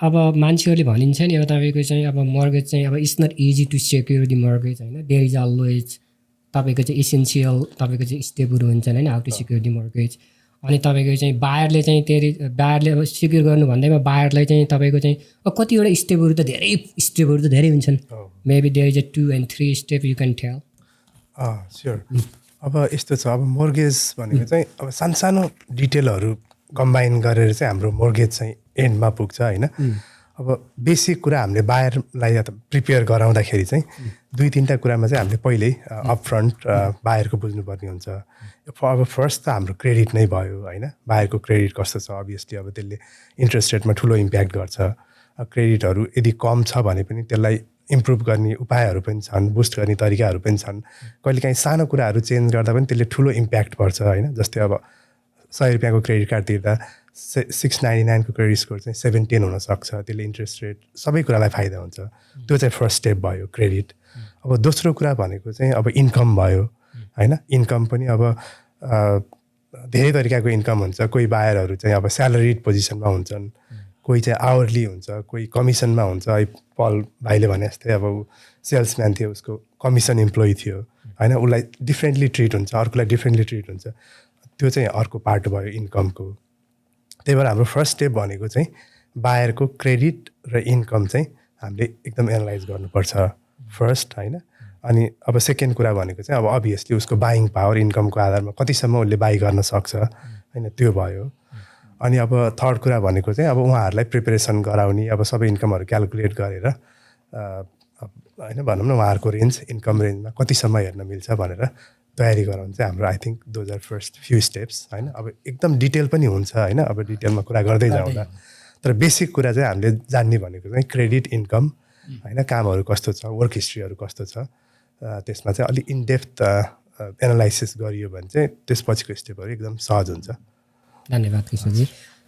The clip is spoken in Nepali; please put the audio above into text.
अब मान्छेहरूले भनिन्छ नि अब तपाईँको चाहिँ अब मर्गेज चाहिँ अब it's not easy to secure the mortgage होइन, देयर इज अलवेज तपाईँको चाहिँ इसेन्सियल तपाईँको चाहिँ स्टेपहरू हुन्छन् होइन, how to secure the mortgage. अनि तपाईँको चाहिँ बायरले चाहिँ बायरले अब सेक्युर गर्नु भन्दैमा बायरलाई चाहिँ तपाईँको चाहिँ कतिवटा स्टेपहरू त धेरै हुन्छन्, maybe there is 2 and 3 step you can tell. Sure. अब यस्तो छ, अब मोर्गेज भनेको चाहिँ अब सानो डिटेलहरू कम्बाइन गरेर चाहिँ हाम्रो मोर्गेज चाहिँ एन्डमा पुग्छ होइन। अब बेसिक कुरा हामीले बायरलाई प्रिपेयर गराउँदाखेरि चाहिँ 2-3टा कुरामा चाहिँ हामीले पहिल्यै अपफ्रन्ट बायरको बुझ्नुपर्ने हुन्छ। अब फर्स्ट त हाम्रो क्रेडिट नै भयो होइन, बायरको क्रेडिट कस्तो छ। अभियसली अब त्यसले इन्ट्रेस्ट रेटमा ठुलो इम्प्याक्ट गर्छ। क्रेडिटहरू यदि कम छ भने पनि त्यसलाई इम्प्रुभ गर्ने उपायहरू पनि छन्, बुस्ट गर्ने तरिकाहरू पनि छन्। कहिलेकाहीँ सानो कुराहरू चेन्ज गर्दा पनि त्यसले ठुलो इम्प्याक्ट पर्छ होइन। जस्तै अब 100 रुपियाँको क्रेडिट कार्ड तिर्दा 699 को क्रेडिट स्कोर चाहिँ 710 हुनसक्छ। त्यसले इन्ट्रेस्ट रेट सबै कुरालाई फाइदा हुन्छ। त्यो चाहिँ फर्स्ट स्टेप भयो क्रेडिट। अब दोस्रो कुरा भनेको चाहिँ अब इन्कम भयो होइन। इन्कम पनि अब धेरै तरिकाको इन्कम हुन्छ। कोही बायरहरू चाहिँ अब स्यालेरिड पोजिसनमा हुन्छन्, कोही चाहिँ आवरली हुन्छ, कोही कमिसनमा हुन्छ। पल भाइले भने जस्तै अब सेल्सम्यान थियो, उसको कमिसन इम्प्लोइ थियो होइन, उसलाई डिफ्रेन्टली ट्रिट हुन्छ, अर्कोलाई डिफ्रेन्टली ट्रिट हुन्छ। त्यो चाहिँ अर्को पार्ट भयो इन्कमको। त्यही भएर हाम्रो फर्स्ट स्टेप भनेको चाहिँ बायरको क्रेडिट र इन्कम चाहिँ हामीले एकदम एनालाइज गर्नुपर्छ फर्स्ट होइन। अनि अब सेकेन्ड कुरा भनेको चाहिँ अब अभियसली उसको बाइङ पावर इन्कमको आधारमा कतिसम्म उसले बाई गर्न सक्छ होइन, त्यो भयो। अनि अब थर्ड कुरा भनेको चाहिँ अब उहाँहरूलाई प्रिपेरेसन गराउने, अब सबै इन्कमहरू क्यालकुलेट गरेर होइन भनौँ न उहाँहरूको रेन्ज इन्कम रेन्जमा कतिसम्म हेर्न मिल्छ भनेर तयारी गराउनु चाहिँ हाम्रो I think those are first few steps होइन। अब एकदम डिटेल पनि हुन्छ होइन, अब डिटेलमा कुरा गर्दै जाउँदा, तर बेसिक कुरा चाहिँ हामीले जान्ने भनेको चाहिँ क्रेडिट इन्कम होइन, कामहरू कस्तो छ, वर्क हिस्ट्रीहरू कस्तो छ, त्यसमा चाहिँ अलिक इनडेप्थ एनालाइसिस गरियो भने चाहिँ त्यसपछिको स्टेपहरू एकदम सहज हुन्छ। धन्यवाद कृष्णजी।